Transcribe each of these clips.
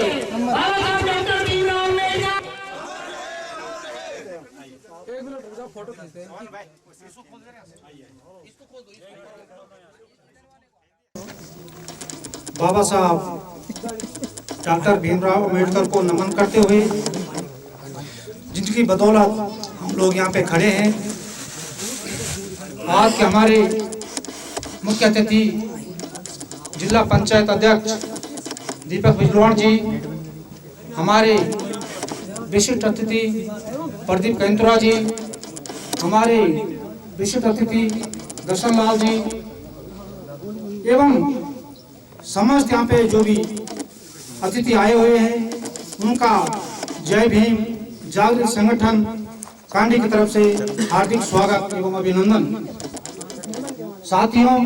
बाबा साहब डॉक्टर भीमराव अम्बेडकर। एक मिनट रुको, फोटो खींचते हैं। बाबा साहब डॉक्टर भीमराव अम्बेडकर को नमन करते हुए, जिनकी बदौलत हम लोग यहाँ पे खड़े हैं। आज के हमारे मुख्य अतिथि जिला पंचायत अध्यक्ष दीपक बिजलवाड़ जी, हमारे विशिष्ट अतिथि प्रदीप कैंतुरा जी, हमारे विशिष्ट अतिथि दर्शन लाल जी एवं समस्त यहाँ पे जो भी अतिथि आए हुए हैं, उनका जय भीम जागृत संगठन कांडी की तरफ से हार्दिक स्वागत एवं अभिनंदन। साथियों,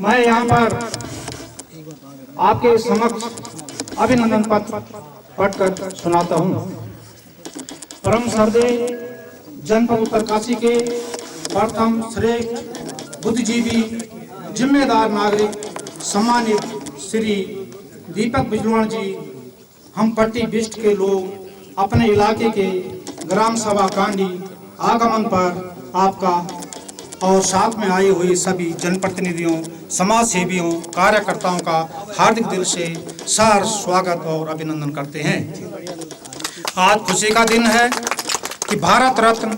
मैं यहाँ पर आपके समक्ष अभिनंदन पत्र पढ़कर सुनाता हूँ। परम श्रद्धेय जनपद उत्तरकाशी के प्रथम श्रेष्ठ बुद्धिजीवी जिम्मेदार नागरिक सम्मानित श्री दीपक बिजलवाड़ जी, हम पट्टी बिष्ट के लोग अपने इलाके के ग्राम सभा कांडी आगमन पर आपका और साथ में आए हुए सभी जनप्रतिनिधियों, समाज सेवियों, कार्यकर्ताओं का हार्दिक दिल से सहर्ष स्वागत और अभिनंदन करते हैं। आज खुशी का दिन है कि भारत रत्न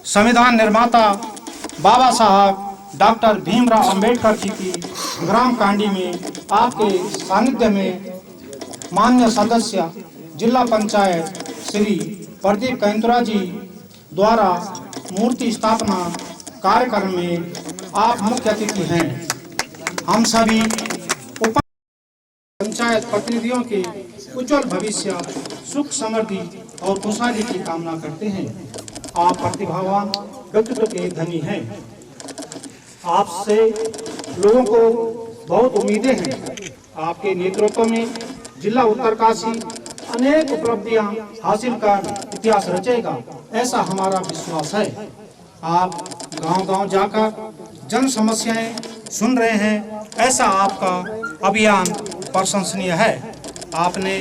संविधान निर्माता बाबा साहब डॉक्टर भीमराव अम्बेडकर जी की ग्राम कांडी में आपके सानिध्य में माननीय सदस्य जिला पंचायत श्री प्रदीप कैंतुरा जी द्वारा मूर्ति स्थापना कार्यक्रम में आप मुख्य अतिथि हैं। हम सभी उप पंचायत प्रतिनिधियों के उज्जवल भविष्य, सुख समृद्धि और खुशहाली की कामना करते हैं। आप प्रतिभावान व्यक्तित्व के धनी हैं। आपसे लोगों को बहुत उम्मीदें हैं। आपके नेतृत्व में जिला उत्तरकाशी अनेक उपलब्धियां हासिल कर इतिहास रचेगा, ऐसा हमारा विश्वास है। आप गांव-गांव जाकर जन समस्याएं सुन रहे हैं, ऐसा आपका अभियान प्रशंसनीय है। आपने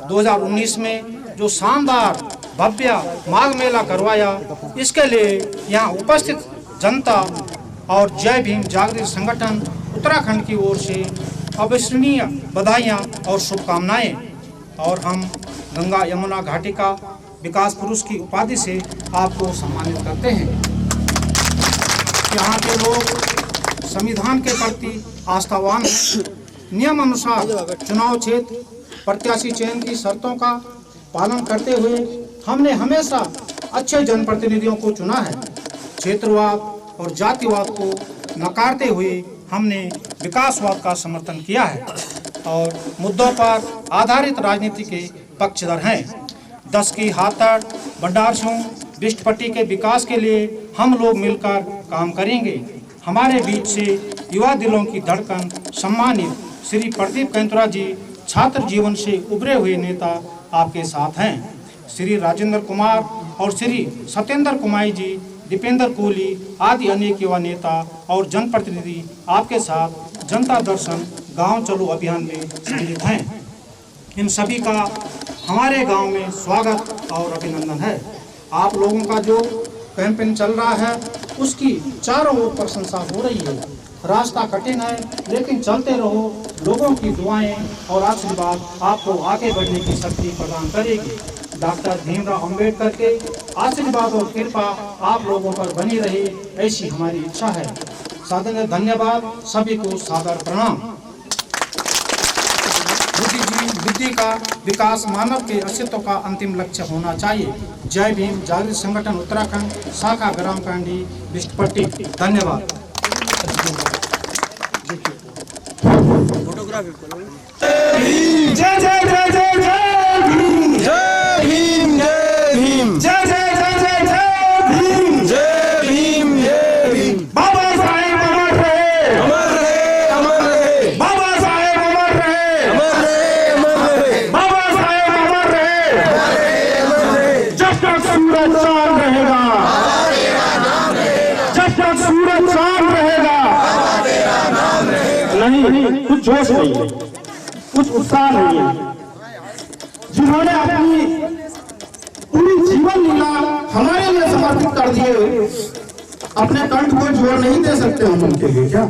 2019 में जो शानदार भव्य माघ मेला करवाया, इसके लिए यहाँ उपस्थित जनता और जय भीम जागृत संगठन उत्तराखंड की ओर से अविस्मरणीय बधाइयाँ और शुभकामनाएं। और हम गंगा यमुना घाटी का विकास पुरुष की उपाधि से आपको सम्मानित करते हैं। यहाँ के लोग संविधान के प्रति आस्थावान हैं। नियम अनुसार चुनाव क्षेत्र प्रत्याशी चयन की शर्तों का पालन करते हुए हमने हमेशा अच्छे जनप्रतिनिधियों को चुना है। क्षेत्रवाद और जातिवाद को नकारते हुए हमने विकासवाद का समर्थन किया है और मुद्दों पर आधारित राजनीति के पक्षधर हैं। 10 की हाथड़, भंडारसों, बिष्टपट्टी के विकास के लिए हम लोग मिलकर काम करेंगे। हमारे बीच से युवा दिलों की धड़कन सम्मानित श्री प्रदीप कैंतुरा जी, छात्र जीवन से उभरे हुए नेता आपके साथ हैं। श्री राजेंद्र कुमार और श्री सत्येंद्र कुमारी जी, दीपेंद्र कोहली आदि अनेक युवा नेता और जनप्रतिनिधि आपके साथ जनता दर्शन गांव चलो अभियान में सम्मिलित हैं। इन सभी का हमारे गांव में स्वागत और अभिनंदन है। आप लोगों का जो कैंपेन चल रहा है, उसकी चारों ओर प्रशंसा हो रही है। रास्ता कठिन है, लेकिन चलते रहो। लोगों की दुआएं और आशीर्वाद आपको आगे बढ़ने की शक्ति प्रदान करेगी। डॉक्टर भीमराव अम्बेडकर के आशीर्वाद और कृपा आप लोगों पर बनी रहे, ऐसी हमारी इच्छा है। सादर धन्यवाद, सभी को सादर प्रणाम। बुद्धि का विकास मानव के अस्तित्व का अंतिम लक्ष्य होना चाहिए। जय भीम जागृत संगठन उत्तराखंड शाखा ग्राम कांडी बिष्टपट्टी। धन्यवाद। जय जय जय जय जय भीम, जय भीम, जय भीम, जय जय जय जय जय भीम, जय भीम, जय भीम। बाबा साहेब अमर रहे, अमर रहे, अमर रहे। बाबा साहेब अमर रहे, अमर रहे, अमर रहे। बाबा साहेब अमर रहे, अमर रहे, अमर रहे। जब तक सूरज चांद रहेगा, बाबा तेरा नाम रहेगा। जब तक सूरज चांद रहेगा, बाबा तेरा नाम रहेगा। नहीं, कुछ जोश नहीं। कुछ उत्साह नहीं है, जिन्होंने अपनी पूरी जीवन लीला हमारे लिए समर्पित कर दिए, अपने कंठ को जोड़ नहीं दे सकते हम उनके लिए क्या?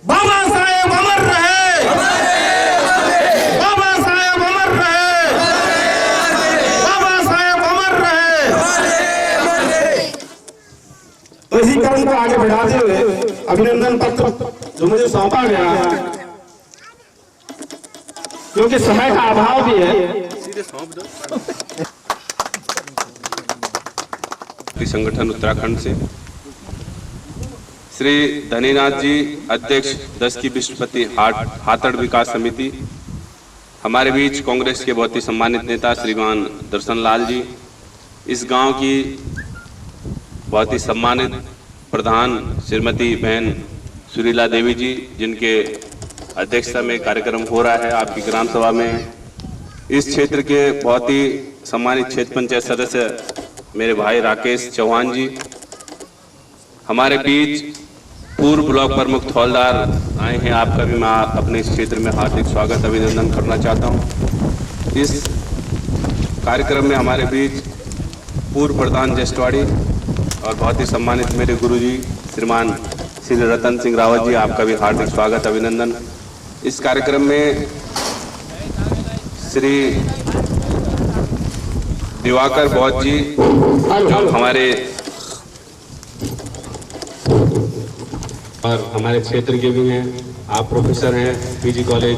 बाबा साहेब अमर रहे, बाबा साहेब अमर रहे, बाबा साहेब अमर रहे। तो इसी क्रम को आगे बढ़ाते हुए अभिनंदन पत्र जो मुझे सौंपा गया है, क्योंकि समय का अभाव भी है, संगठन उत्तराखंड से श्री धनीनाथ जी, अध्यक्ष 10 की विश्वपति हाथड़ विकास समिति, हमारे बीच कांग्रेस के बहुत ही सम्मानित नेता श्रीमान दर्शन लाल जी, इस गांव की बहुत ही सम्मानित प्रधान श्रीमती बहन सुरीला देवी जी, जिनके अध्यक्षता में कार्यक्रम हो रहा है आपकी ग्राम सभा में, इस क्षेत्र के बहुत ही सम्मानित क्षेत्र पंचायत सदस्य मेरे भाई राकेश चौहान जी, हमारे बीच पूर्व ब्लॉक प्रमुख थौलदार आए हैं, आपका भी मैं अपने इस क्षेत्र में हार्दिक स्वागत अभिनंदन करना चाहता हूं। इस कार्यक्रम में हमारे बीच पूर्व प्रधान जसवाड़ी और बहुत ही सम्मानित मेरे गुरुजी श्रीमान श्री रतन सिंह रावत जी, आपका भी हार्दिक स्वागत अभिनंदन। इस कार्यक्रम में श्री दिवाकर बौद्ध जी जो हमारे और हमारे क्षेत्र के भी हैं, आप प्रोफेसर हैं पीजी कॉलेज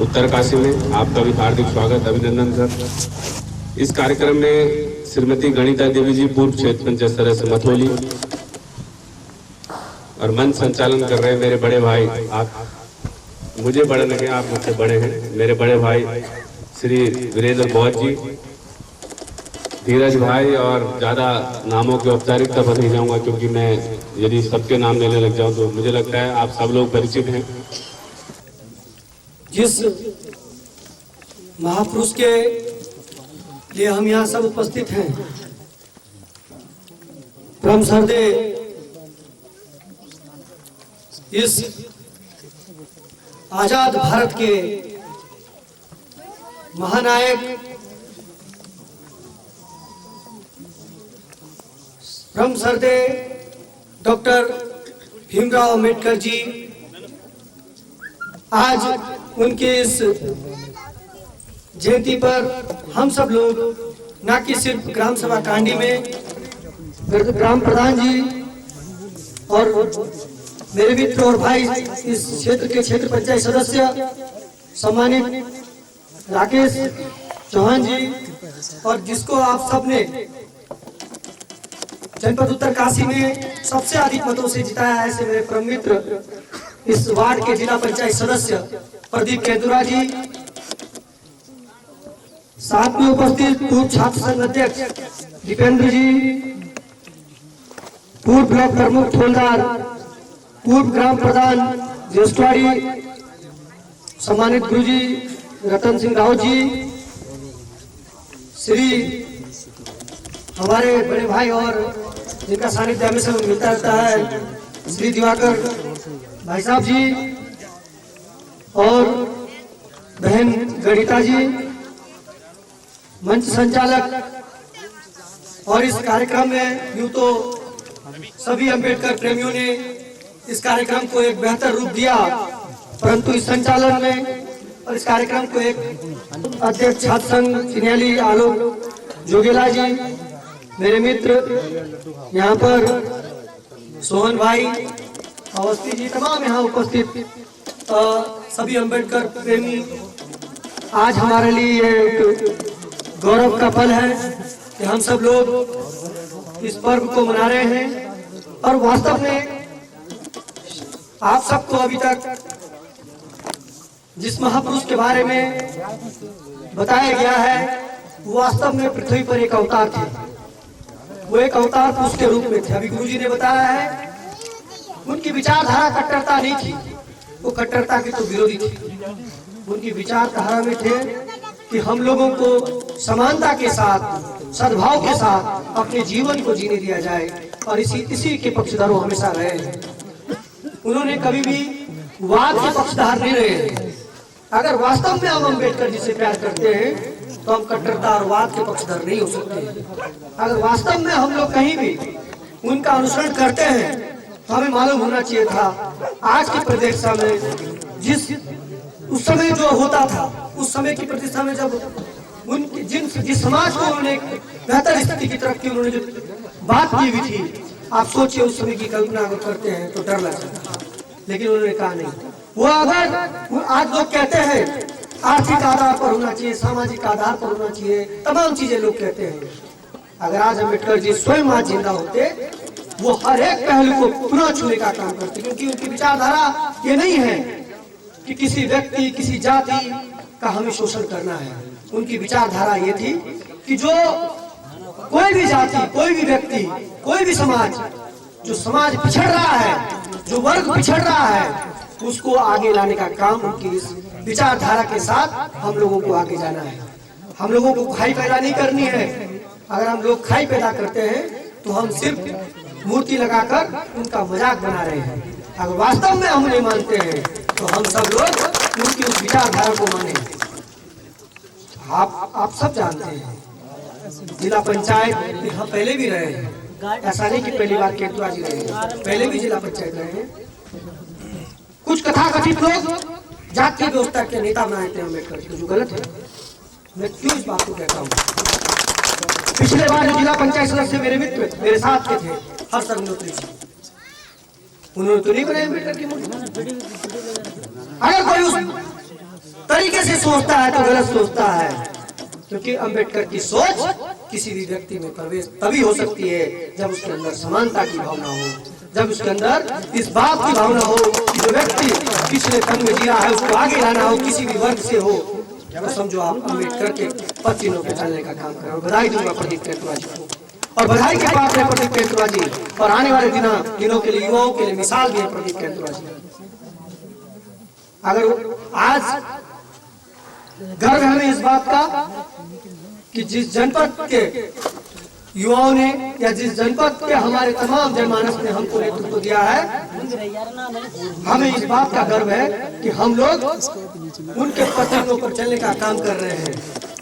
उत्तरकाशी में, आपका भी हार्दिक स्वागत अभिनंदन सर। इस कार्यक्रम में श्रीमती गणिता देवी जी, पूर्व क्षेत्र पंचायत सदस्य मथोली, और मंच संचालन कर रहे हैं मेरे बड़े भाई, आप मुझे बड़े लगे, आप मुझसे बड़े हैं, मेरे बड़े भाई श्री वीरेंद्र बौद्ध जी, धीरज भाई, और ज़्यादा नामों की औपचारिकता पर नहीं जाऊंगा क्योंकि मैं यदि सबके नाम लेने लग जाऊं तो मुझे लगता है आप सब लोग परिचित हैं। जिस महापुरुष के लिए हम यहाँ सब उपस्थित हैं, परम श्रद्धेय इस आजाद भारत के महानायक परम श्रद्धेय डॉक्टर भीमराव अंबेडकर जी, आज उनके इस जयंती पर हम सब लोग न कि सिर्फ ग्राम सभा कांडी में ग्राम प्रधान जी और मेरे मित्र और भाई इस क्षेत्र के क्षेत्र पंचायत सदस्य सम्मानित राकेश चौहान जी, और जिसको आप सबने जनपद उत्तरकाशी में सबसे अधिक मतों से जिताया है, ऐसे मेरे परम मित्र इस वार्ड के जिला पंचायत सदस्य प्रदीप केंदुरा जी, साथ में उपस्थित पूर्व छात्र संघ अध्यक्ष दीपेंद्र जी, पूर्व ब्लॉक प्रमुख थोलदार, पूर्व ग्राम प्रधान जसवाड़ी, सम्मानित गुरुजी रतन सिंह रावत जी, श्री हमारे बड़े भाई और जिनका सानिध्य हमेशा मिलता रहता है श्री दिवाकर भाई साहब जी, और बहन गणिता जी, मंच संचालक, और इस कार्यक्रम में यूं तो सभी अंबेडकर प्रेमियों ने इस कार्यक्रम को एक बेहतर रूप दिया, परंतु इस संचालन में और इस कार्यक्रम को एक अध्यक्ष छात्र संघ चिन्याली आलोक जोगेला जी, मेरे मित्र यहाँ पर सोहन भाई, अवस्थी जी, तमाम यहाँ उपस्थित सभी अंबेडकर प्रेमी, आज हमारे लिए एक गौरव का पल है कि हम सब लोग इस पर्व को मना रहे हैं। और वास्तव में आप सबको अभी तक जिस महापुरुष के बारे में बताया गया है, वो वास्तव में पृथ्वी पर एक अवतार थे, वो एक अवतार पुरुष के रूप में थे। अभी गुरुजी ने बताया है उनकी विचारधारा कट्टरता नहीं थी, वो कट्टरता के तो विरोधी थी। उनकी विचारधारा में थे कि हम लोगों को समानता के साथ, सद्भाव के साथ अपने जीवन को जीने दिया जाए, और इसी के पक्षधर वो हमेशा रहे हैं। उन्होंने कभी भी वाद के पक्षधार नहीं रहे हैं। अगर वास्तव में हम अम्बेडकर जी से प्यार करते हैं तो हम कट्टरता और वाद के पक्षधर नहीं हो सकते। अगर वास्तव में हम लोग कहीं भी उनका अनुसरण करते हैं तो हमें मालूम होना चाहिए था आज की प्रतिष्ठा में उस समय जो होता था, उस समय की प्रतिष्ठा में जब उनकी जिस समाज को उन्होंने बेहतर स्थिति की तरफ की उन्होंने जो बात की हुई थी, आप सोचिए उस समय की कल्पना अगर करते हैं तो डर लग जाता है। लेकिन उन्होंने कहा नहीं। वो अगर आज लोग कहते हैं आर्थिक आधार पर होना चाहिए, सामाजिक आधार पर होना चाहिए, तमाम चीजें लोग कहते हैं। अगर आज अम्बेडकर जी स्वयं आज जिंदा होते, वो हर एक पहलू को पुनः छूने का काम करते, क्योंकि उनकी विचारधारा ये नहीं है कि किसी व्यक्ति किसी जाति का हमें शोषण करना है। उनकी विचारधारा ये थी कि जो कोई भी जाति, कोई भी व्यक्ति, कोई भी समाज, जो समाज पिछड़ रहा है, जो वर्ग पिछड़ रहा है, उसको आगे लाने का काम उनकी इस विचारधारा के साथ हम लोगों को आगे जाना है। हम लोगों को खाई पैदा नहीं करनी है। अगर हम लोग खाई पैदा करते हैं तो हम सिर्फ मूर्ति लगाकर उनका मजाक बना रहे हैं। अगर वास्तव में हम नहीं मानते हैं तो हम सब लोग उनकी उस विचारधारा को माने। आप सब जानते हैं, जिला पंचायत यहाँ पहले भी रहे हैं। ऐसा नहीं कि पहली बार केतुआ जी रहे हैं, पहले भी जिला पंचायत रहे हैं। कुछ कथाकथित लोग जातीय व्यवस्था के नेता बनाते हैं अम्बेडकर जी, जो गलत है। मैं क्यों इस बात को कहता हूँ? पिछले बार जो जिला पंचायत सदस्य मेरे मित्र मेरे साथ के थे, हर्ष अग्निहोत्री जी, उन्होंने तो नहीं बनाया अम्बेडकर की मूर्ति। अगर कोई उस तरीके से सोचता है तो गलत सोचता है, क्योंकि अम्बेडकर की सोच किसी भी व्यक्ति में प्रवेश तभी हो सकती है जब उसके अंदर समानता की भावना हो, जब उसके अंदर इस बात की भावना हो कि जो व्यक्ति पिछले तंग में जिया है उसको आगे लाना हो, किसी भी वर्ग से हो। तो समझो आप अम्बेडकर के पद चिन्हों पे चलने का काम करो। बधाई दूंगा प्रदीप केतुआ जी को, और बधाई के पात्र है प्रदीप केतुआ जी, और आने वाले दिनों के लिए, युवाओं के लिए मिसाल भी है प्रदीप केतुआ जी। अगर आज गर्व है हमें इस बात का कि जिस जनपद के युवाओं ने या जिस जनपद के हमारे तमाम जनमानस ने हमको नेतृत्व दिया है, हमें इस बात का गर्व है कि हम लोग उनके पद चिन्हों पर चलने का काम कर रहे हैं,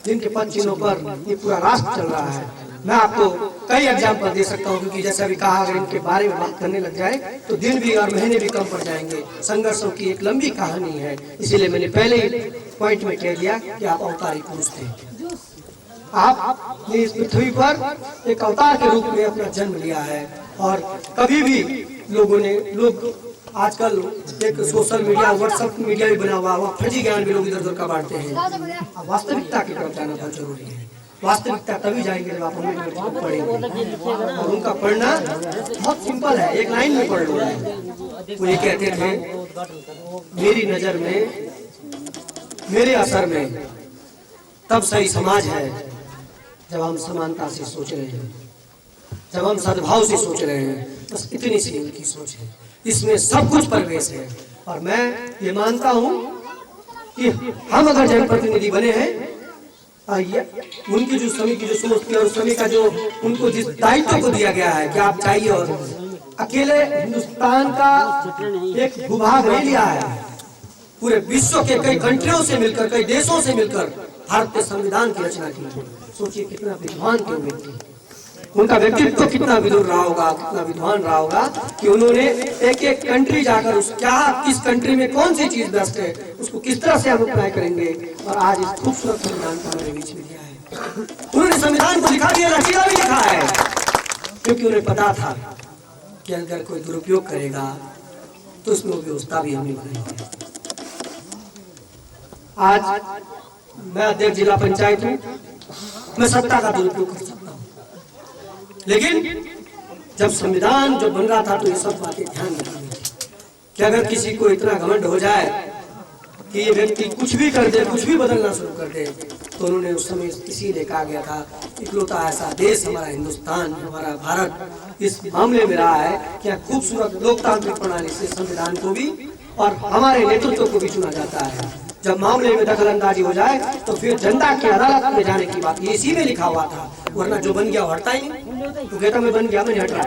जिनके पद चिन्हों पर ये पूरा राष्ट्र चल रहा है। मैं आपको कई एग्जाम्पल दे सकता हूँ, क्योंकि जैसा भी कहा, अगर इनके बारे में बात करने लग जाए तो दिन भी और महीने भी कम पड़ जाएंगे। संघर्षों की एक लंबी कहानी है, इसीलिए मैंने पहले ही पॉइंट में कह दिया कि आप अवतारी पुरुष थे। आपने इस पृथ्वी पर एक अवतार के रूप में अपना जन्म लिया है, और कभी भी लोग आजकल एक सोशल मीडिया, व्हाट्सएप मीडिया भी बना हुआ, फर्जी ज्ञान भी लोग इधर उधर का बांटते हैं। वास्तविकता की तरफ जाना बहुत जरूरी है। वास्तविकता तभी जाएंगे जब आप अम्बेडकर को पढ़ेंगे, और उनका पढ़ना बहुत सिंपल है, एक लाइन में पढ़ लो। वो ये कहते थे, मेरी नजर में, मेरे असर में तब सही समाज है जब हम समानता से सोच रहे हैं, जब हम सद्भाव से सोच रहे हैं। बस इतनी सी उनकी सोच है, इसमें सब कुछ प्रवेश है। और मैं ये मानता हूँ कि हम अगर जनप्रतिनिधि बने हैं, उनकी जो समय की जो सोच थी और उस समय का जो उनको जिस दायित्व को दिया गया है कि आप चाहिए, और अकेले हिंदुस्तान का एक भूभाग नहीं लिया है, पूरे विश्व के कई कंट्रियों से मिलकर, कई देशों से मिलकर भारत के संविधान की रचना की। सोचिए कितना विद्वान थे व्यक्ति, उनका व्यक्तित्व कितना विदुर रहा होगा, कितना विद्वान रहा होगा कि उन्होंने एक एक कंट्री जाकर उस किस कंट्री में कौन सी चीज बेस्ट है, उसको किस तरह से हम अप्लाई करेंगे, और आज इस खूबसूरत संविधान को हमारे बीच में दिया है। उन्होंने संविधान को लिखा दिया, रचना भी लिखा है, क्योंकि उन्हें पता था कि अगर कोई दुरुपयोग करेगा तो उसमें व्यवस्था भी हमने बनाई है। आज मैं अध्यक्ष जिला पंचायत हूँ, मैं सत्ता का दुरुपयोग कर सकता हूँ, लेकिन जब संविधान जब बन रहा था तो ये सब बातें ध्यान में रखनी थी कि अगर किसी को इतना घमंड हो जाए कि ये व्यक्ति कुछ भी कर दे, कुछ भी बदलना शुरू कर दे, तो उन्होंने उस समय इसीलिए कहा गया था, इकलौता ऐसा देश हमारा हिंदुस्तान, हमारा भारत इस मामले में रहा है कि खूबसूरत लोकतांत्रिक प्रणाली से संविधान को भी और हमारे नेतृत्व को भी चुना जाता है। जब मामले में दखल अंदाजी हो जाए तो फिर जनता की अदालत में जाने की बात, ये इसी में लिखा हुआ था, वरना जो बन गया वो हटता ही नहीं। तो कहता मैं बन गया, मैं नहीं हट रहा,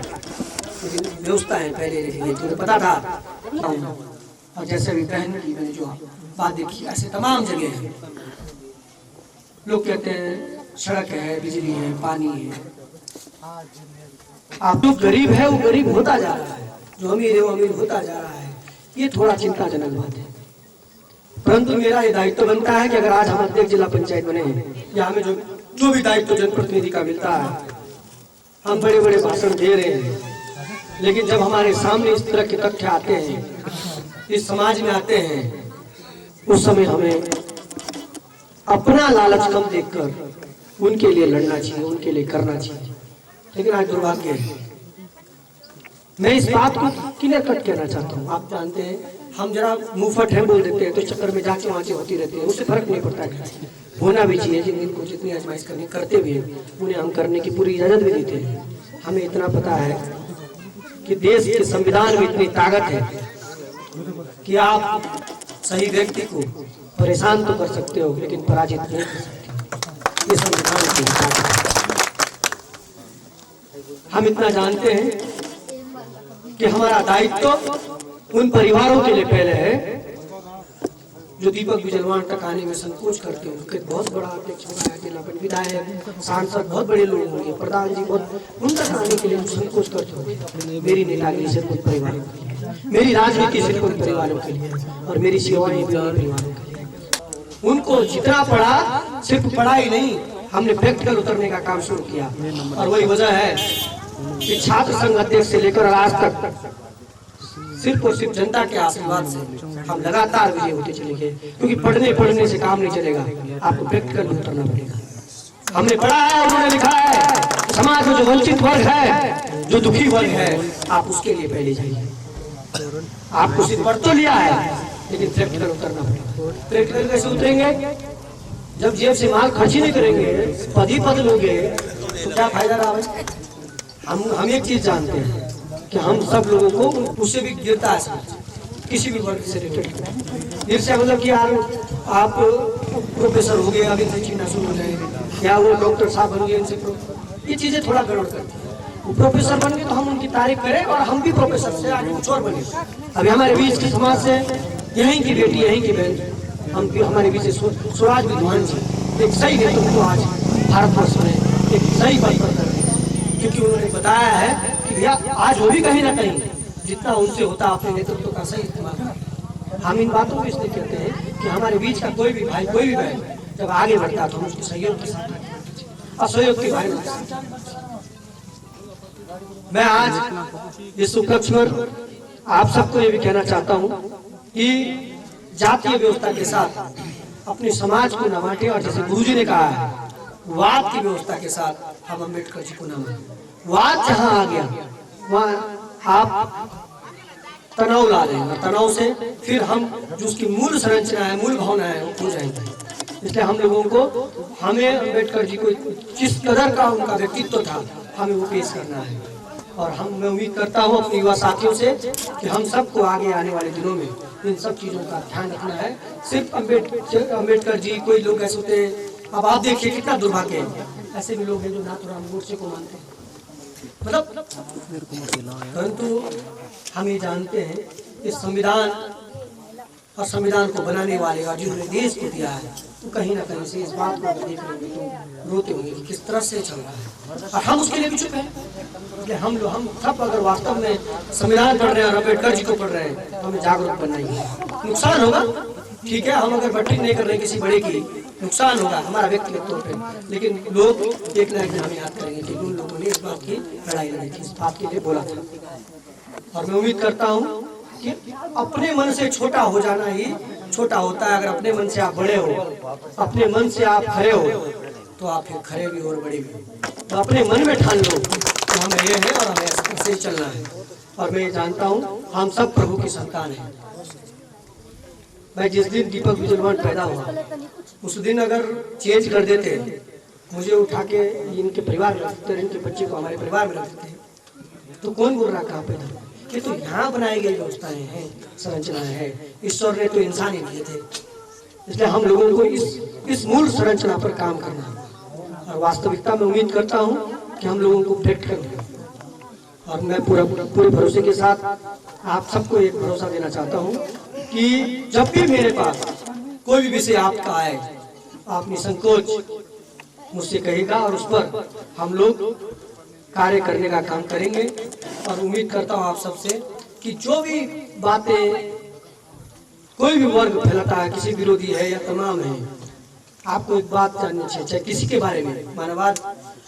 लेकिन व्यवस्था है पहले लिखी गई, तुम्हें पता था। और जैसे अभी बहन की मैंने जो बात देखी, ऐसे तमाम जगह है। लोग कहते हैं सड़क है, बिजली है, पानी है। आप जो गरीब है वो गरीब होता जा रहा है, जो अमीर है वो अमीर होता जा रहा है। ये थोड़ा चिंताजनक बात है। परंतु मेरा ये दायित्व बनता है कि अगर आज हम अध्यक्ष जिला पंचायत बने हैं या हमें जो भी दायित्व जनप्रतिनिधि का मिलता है, हम बड़े बड़े भाषण दे रहे हैं, लेकिन जब हमारे सामने इस तरह के तथ्य आते हैं, इस समाज में आते हैं, उस समय हमें अपना लालच कम देखकर उनके लिए लड़ना चाहिए, उनके लिए करना चाहिए। लेकिन आज दुर्भाग्य है, मैं इस बात को क्लियर कट कहना चाहता हूँ। आप जानते हैं हम जरा मुंहफट है बोल देते हैं तो चक्कर में जांचें वांचें होती रहती है, उससे फर्क नहीं पड़ता है। होना भी चाहिए, जिनको जितनी आजमाइश करनी करते भी हैं, उन्हें हम करने की पूरी इजाजत भी देते हैं। हमें इतना पता है कि देश के संविधान में इतनी ताकत है कि आप सही व्यक्ति को परेशान तो कर सकते हो लेकिन पराजित नहीं कर सकते। ये संविधान की ताकत है। हम इतना जानते हैं कि हमारा दायित्व उन परिवारों के लिए पहले है जो दीपक बिजलवान तक आने में संकोच करते हैं। उनके बहुत बड़ा अध्यक्ष होगा, जिला विधायक, सांसद, बहुत बड़े लोग होंगे, प्रधान जी, बहुत उन तक आने के लिए संकोच करते होंगे। मेरी नेतागिरी सिर्फ उन परिवारों के लिए, मेरी राजनीति सिर्फ उन परिवारों के लिए, और मेरी सेवाएं भी उन परिवारों के लिए। उनको जितना पढ़ा, सिर्फ पढ़ाई नहीं, हमने प्रैक्टिकल उतरने का काम शुरू किया। और वही वजह है कि छात्र संघ अध्यक्ष से लेकर आज तक सिर्फ और सिर्फ जनता के आशीर्वाद से हम लगातार विजय होते चले गए। क्योंकि पढ़ने से काम नहीं चलेगा, आपको प्रैक्टिकल उतरना पड़ेगा। हमने पढ़ा है, उन्होंने लिखा है, समाज में जो वंचित वर्ग है, जो दुखी वर्ग है, आप उसके लिए पहले जाइए। आपको सिर्फ पढ़ तो लिया है, लेकिन प्रैक्टिकल उतरना पड़ेगा। प्रैक्टिकल कैसे उतरेंगे? जब जेब से माल खर्च ही नहीं करेंगे, पद ही पद लोगे, तो क्या फायदा रहा? हम एक चीज जानते हैं कि हम सब लोगों को उससे भी गिरता है, किसी भी वर्ग से रिलेटेड ईर्ष्या। मतलब कि यार आप प्रोफेसर हो गए, आगे से छीना शुरू हो जाएंगे, या वो डॉक्टर साहब बन गए, इनसे ये चीजें थोड़ा गड़बड़ करती है। वो प्रोफेसर बन गए तो हम उनकी तारीफ करें और हम भी प्रोफेसर से आगे कुछ और बने। अभी हमारे बीच की समाज से यहीं की बेटी, यहीं की बहन, हम हमारे बीच स्वराज विद्वान जी एक सही नेतृत्व आज भारतवर्ष में एक सही पद पर कर रहे हैं। क्योंकि उन्होंने बताया है कि भैया आज वो भी कहीं ना कहीं जितना उनसे होता अपने नेतृत्व का सही इस्तेमाल करें। हम इन बातों को इसलिए कहते हैं कि हमारे बीच का कोई भी भाई, कोई भी बहन जब आगे बढ़ता तो हम उसके सहयोग के साथ, असहयोग के बारे में। मैं आज इस उपलक्ष्य पर आप सबको ये भी कहना चाहता हूँ कि जातीय व्यवस्था के साथ अपने समाज को न बांटे, और जैसे गुरुजी ने कहा है, वाद की व्यवस्था के साथ हम अम्बेडकर जी को न बांटे। वाद जहाँ आ गया वहाँ आप तनाव ला रहे हैं, और तनाव से फिर हम जो उसकी मूल संरचना है, मूल भावना है, वो खो जाएंगे। इसलिए हम लोगों को, हमें अम्बेडकर जी को जिस कदर का उनका व्यक्तित्व था, हमें वो पेश करना है। और मैं उम्मीद करता हूँ अपने युवा साथियों से कि हम सबको आगे आने वाले दिनों में इन सब चीजों का ध्यान रखना है। सिर्फ अम्बेडकर जी, कोई लोग ऐसे होते हैं, अब आप देखिए कितना दुर्भाग्य है, ऐसे भी लोग हैं जो नाथूराम गोडसे को मानते हैं, मतलब। परंतु हम ये जानते हैं कि संविधान और संविधान को बनाने वाले और जिन्होंने देश को दिया है, तो कहीं ना कहीं से इस बात को अगर देख लेंगे तो रोते होंगे कि किस तरह से चल रहा है, और हम उसके लिए भी चुप हैं। हम सब अगर वास्तव में संविधान पढ़ रहे हैं और अम्बेडकर जी को पढ़ रहे हैं, तो हमें जागरूक बनना ही है। नुकसान होगा, ठीक है, हम अगर बट्टी नहीं कर रहे किसी बड़े की, नुकसान होगा हमारा व्यक्तिगत तौर पे, लेकिन लोग एक ना एक दिन हमें याद करेंगे कि उन लोगों ने इस बात की लड़ाई लड़ी थी, इस बात के लिए बोला था। और मैं उम्मीद करता हूँ कि अपने मन से छोटा हो जाना ही छोटा होता है। अगर अपने मन से आप बड़े हो, अपने मन से आप खड़े हो, तो आप फिर खड़े भी और बड़े भी। तो अपने मन में ठान लो तो हमें ये है और हमें ऐसे चलना है। और मैं ये जानता हूँ हम सब प्रभु की संतान हैं। मैं जिस दिन दीपक बिजलवान पैदा हुआ, उस दिन अगर चेंज कर देते, मुझे उठा के इनके परिवार में रखते, इनके बच्चे को हमारे परिवार में रखते, तो कौन बोल रहा कहाँ पैदा? ये तो यहाँ बनाई गई व्यवस्थाएं हैं, संरचनाएं हैं। ईश्वर ने तो इंसान ही दिए थे, इसलिए हम लोगों को इस मूल संरचना पर काम करना है। और वास्तविकता में उम्मीद करता हूँ कि हम लोगों को व्यक्त करेंगे। और मैं पूरे भरोसे के साथ आप सबको एक भरोसा देना चाहता हूँ कि जब भी मेरे पास कोई भी विषय आपका आए, आप निसंकोच मुझसे कहेगा और उस पर हम लोग कार्य करने का काम करेंगे। और उम्मीद करता हूँ आप सबसे कि जो भी बातें कोई भी वर्ग फैलाता है, किसी विरोधी है या तमाम है, आपको एक बात जाननी चाहिए, चाहे किसी के बारे में। मानवाद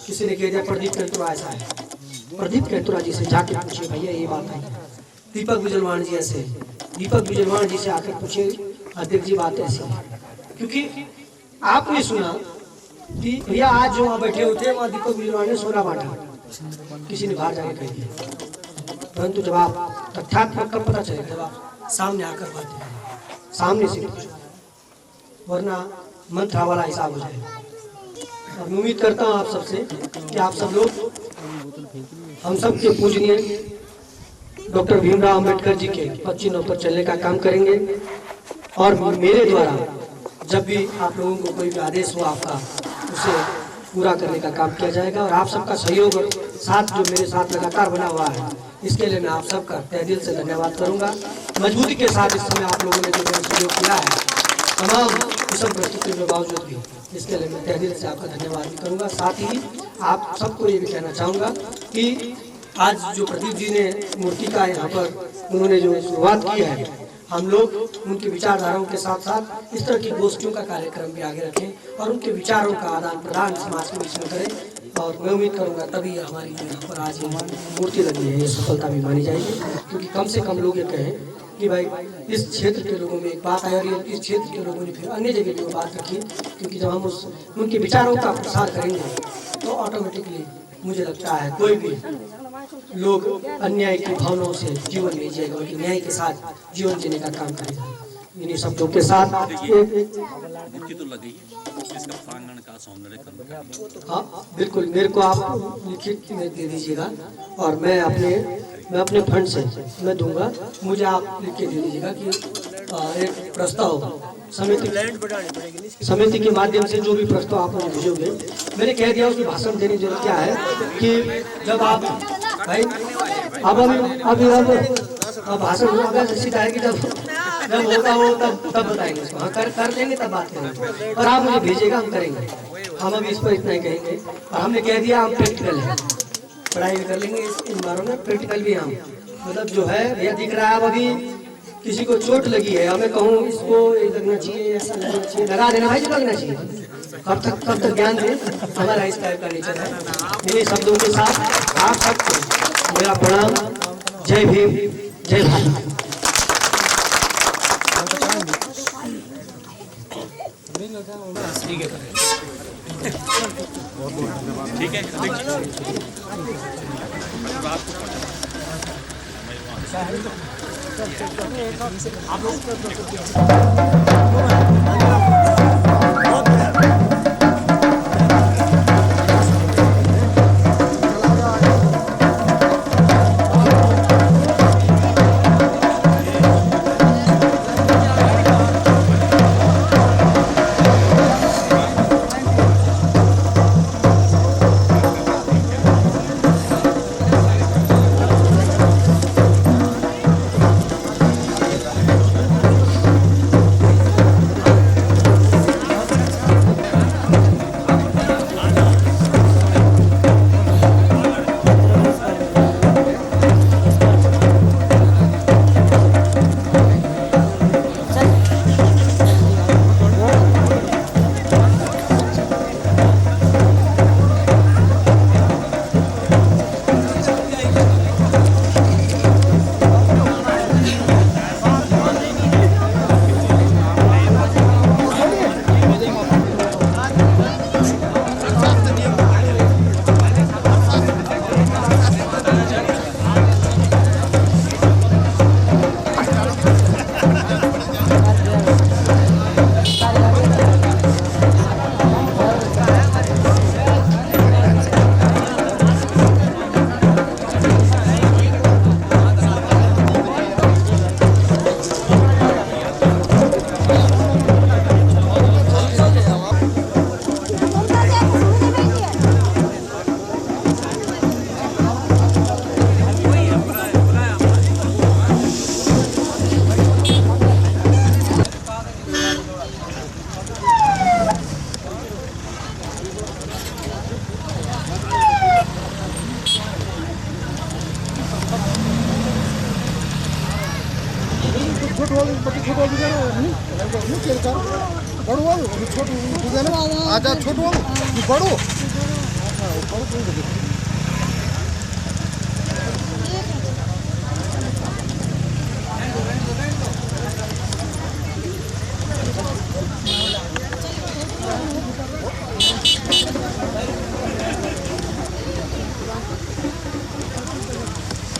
किसी ने कह दिया प्रदीप कैंतुरा ऐसा है, प्रदीप कैंतुरा जी से जाके पूछिए भैया ये बात है। दीपक बिजलवाण जी ऐसे, दीपक बिजलवाण जी से आकर पूछे अध्यक्ष जी बात ऐसी है। क्योंकि आपने सुना कि भैया आज जो वहाँ बैठे हुए थे वहाँ दीपक बिजलवाण ने सोना बांटा, किसी ने बाहर जाके कह दिया। परंतु जब आप तथ्यात्मक कब पता चले, जब आप सामने आकर बातें करें, सामने से पूछो, वरना मंत्रा वाला हिसाब हो जाएगा। और मैं उम्मीद करता हूँ आप सबसे कि आप सब लोग हम सब के पूजनीय डॉक्टर भीमराव अंबेडकर जी के पद चिन्हों पर चलने का काम करेंगे। और मेरे द्वारा जब भी आप लोगों को कोई भी आदेश हो आपका, उसे पूरा करने का काम किया जाएगा। और आप सबका सहयोग और साथ जो मेरे साथ लगातार बना हुआ है, इसके लिए मैं आप सबका तहे दिल से धन्यवाद करूंगा। मजबूती के साथ इस समय आप लोगों ने जो मेरा सहयोग किया है, तमाम विषम परिस्थितियों के बावजूद भी, इसके लिए मैं तहे दिल से आपका धन्यवाद भी करूंगा। साथ ही आप सबको ये भी कहना चाहूँगा कि आज जो प्रदीप जी ने मूर्ति का यहाँ पर उन्होंने जो शुरुआत की है, हम लोग उनकी विचारधाराओं के साथ साथ इस तरह की गोष्ठियों का कार्यक्रम भी आगे रखें और उनके विचारों का आदान प्रदान समाज के बीच में करें। और मैं उम्मीद करूंगा तभी हमारी जो यहाँ पर आज मूर्ति लगी है ये सफलता भी मानी जाएगी। क्योंकि कम से कम लोग ये कहें कि भाई इस क्षेत्र के लोगों में एक बात आई और इस क्षेत्र के लोगों ने फिर अन्य जगह भी वो बात रखी। क्योंकि जब हम उनके विचारों का प्रसार करेंगे तो ऑटोमेटिकली मुझे लगता है कोई भी लोग अन्याय की भावनाओं से जीवन नहीं जिएगा, बल्कि न्याय के साथ जीवन जीने का काम करेगा। इन्हीं शब्दों के साथ हाँ बिल्कुल, मेरे को आप लिखित में दे दीजिएगा और मैं अपने फंड से मैं दूंगा। मुझे आप लिख के दे दीजिएगा कि एक प्रस्ताव समिति के माध्यम से जो भी प्रस्ताव आप मुझे भेजोगे, मैंने कह दिया उसकी भाषण देने की जरूरत क्या है कि जब आप भाई अब भाषण होगा सीधा है कि जब होगा वो तब बताएंगे इसको। हाँ कर लेंगे तब बात करेंगे और आप मुझे भेजेगा, हम करेंगे। हम अभी इस पर इतना ही कहेंगे और हमने कह दिया हम प्रैक्टिकल है, पढ़ाई कर लेंगे इन बारों में, प्रैक्टिकल भी हम मतलब जो है भैया दिख रहा है। अब अभी किसी को चोट लगी है, हमें कहूँ इसको लगना चाहिए, ऐसा लगना चाहिए, लगा देना भाई, जो लगना चाहिए। कब तक ज्ञान दें, हमारा इस टाइप का नेचर है। इन्हीं शब्दों के साथ आप सबको मेरा प्रणाम। जय भीम, जय भारत। ठीक है। बड़ो छोटू आजा छोटू बड़ो